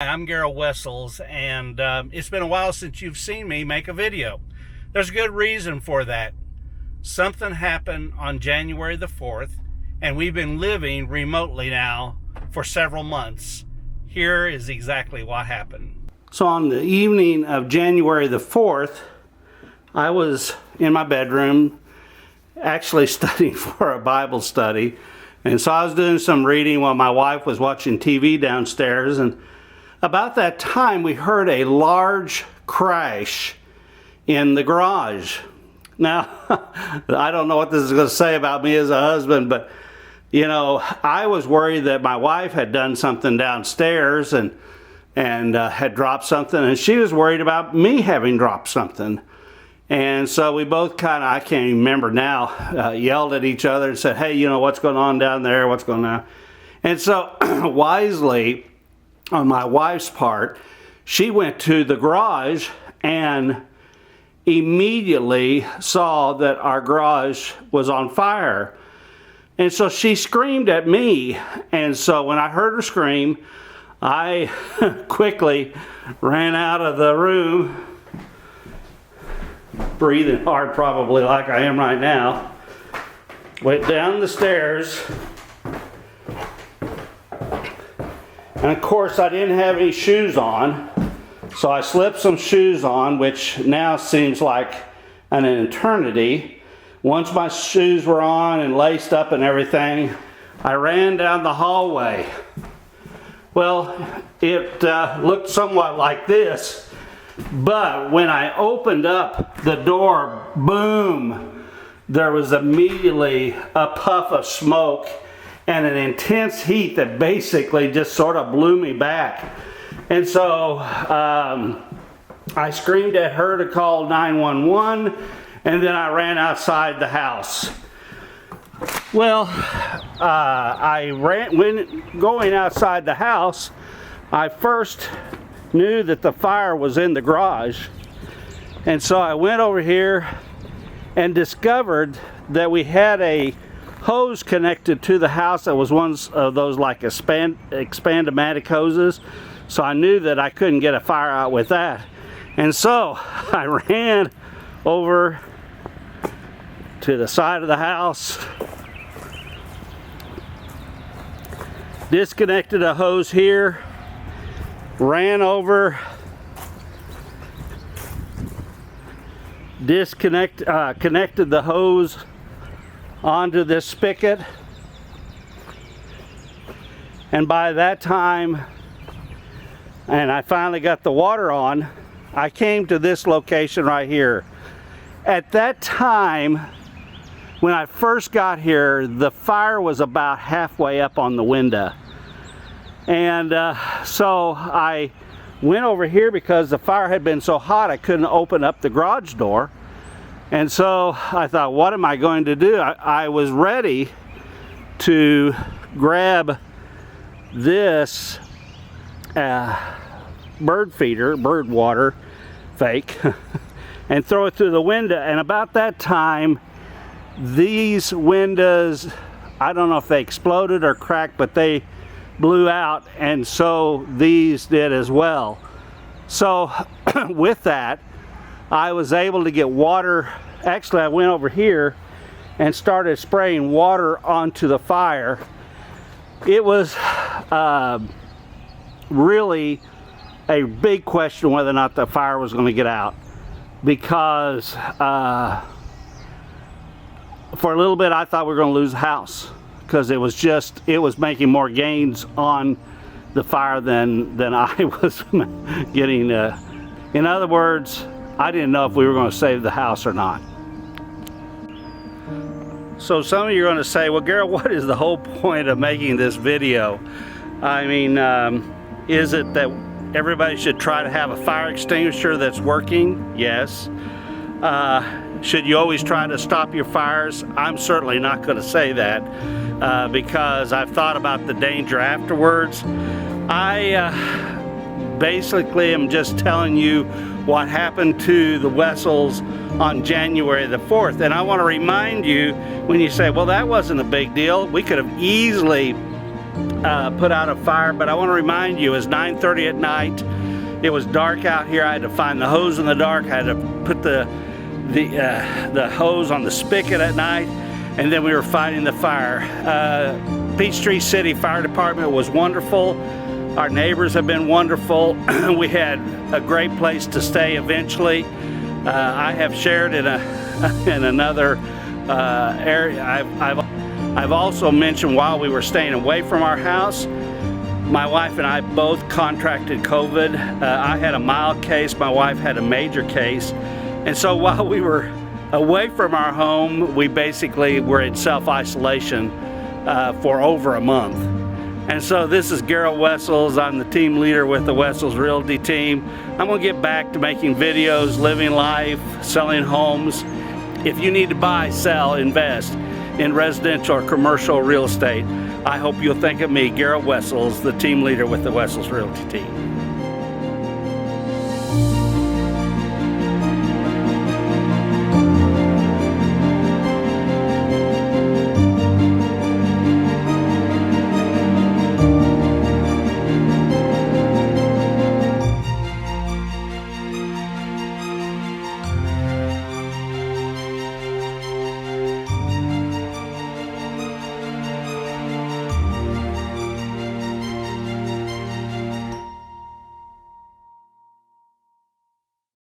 I'm Wessels, and it's been a while since you've seen me make a video. There's a good reason for that. Something happened on January the 4th, and we've been living remotely now for several months. Here is exactly what happened. So on the evening of January the 4th, I was in my bedroom actually studying for a Bible study. And so I was doing some reading while my wife was watching TV downstairs, and about that time we heard a large crash in the garage. Now, I don't know what this is going to say about me as a husband, but you know, I was worried that my wife had done something downstairs and had dropped something, and she was worried about me having dropped something. And so we both kind of, I can't even remember now, yelled at each other and said, hey, you know, what's going on down there? What's going on? And so wisely, on my wife's part, she went to the garage and immediately saw that our garage was on fire. And so she screamed at me. And so when I heard her scream, I quickly ran out of the room, breathing hard probably like I am right now, went down the stairs, and of course I didn't have any shoes on, so I slipped some shoes on, which now seems like an eternity. Once my shoes were on and laced up and everything, I ran down the hallway. Well, it looked somewhat like this, but when I opened up the door, boom, there was immediately a puff of smoke and an intense heat that basically just sort of blew me back. And so I screamed at her to call 911, and then I ran outside the house. Well, when going outside the house, I first knew that the fire was in the garage. And so I went over here and discovered that we had a hose connected to the house that was one of those like expandomatic hoses. So I knew that I couldn't get a fire out with that. And so I ran over to the side of the house, disconnected a hose here, ran over, connected the hose onto this spigot, and by that time, and I finally got the water on, I came to this location right here. At that time, when I first got here, the fire was about halfway up on the window. And so I went over here because the fire had been so hot I couldn't open up the garage door. And so I thought, what am I going to do? I was ready to grab this bird feeder, bird water, fake, and throw it through the window. And about that time, these windows, I don't know if they exploded or cracked, but they blew out, and so these did as well. So with that, I was able to get water. Actually, I went over here and started spraying water onto the fire. It was really a big question whether or not the fire was going to get out, because for a little bit I thought we were going to lose the house, because it was making more gains on the fire than I was getting. In other words, I didn't know if we were going to save the house or not. So some of you are going to say, well, Garrett, what is the whole point of making this video? I mean, is it that everybody should try to have a fire extinguisher that's working? Yes. Should you always try to stop your fires? I'm certainly not going to say that, because I've thought about the danger afterwards. I basically am just telling you what happened to the Wessels on January the 4th. And I want to remind you, when you say, well, that wasn't a big deal, we could have easily put out a fire, but I want to remind you, it's 9:30 at night. It was dark out here. I had to find the hose in the dark. I had to put the hose on the spigot at night, and then we were fighting the fire. Peachtree City Fire Department was wonderful. Our neighbors have been wonderful. We had a great place to stay eventually. I have shared in another area. I've also mentioned while we were staying away from our house, my wife and I both contracted COVID. I had a mild case, my wife had a major case. And so while we were away from our home, we basically were in self-isolation for over a month. And so this is Garrett Wessels. I'm the team leader with the Wessels Realty team. I'm gonna get back to making videos, living life, selling homes. If you need to buy, sell, invest in residential or commercial real estate, I hope you'll think of me, Garrett Wessels, the team leader with the Wessels Realty team.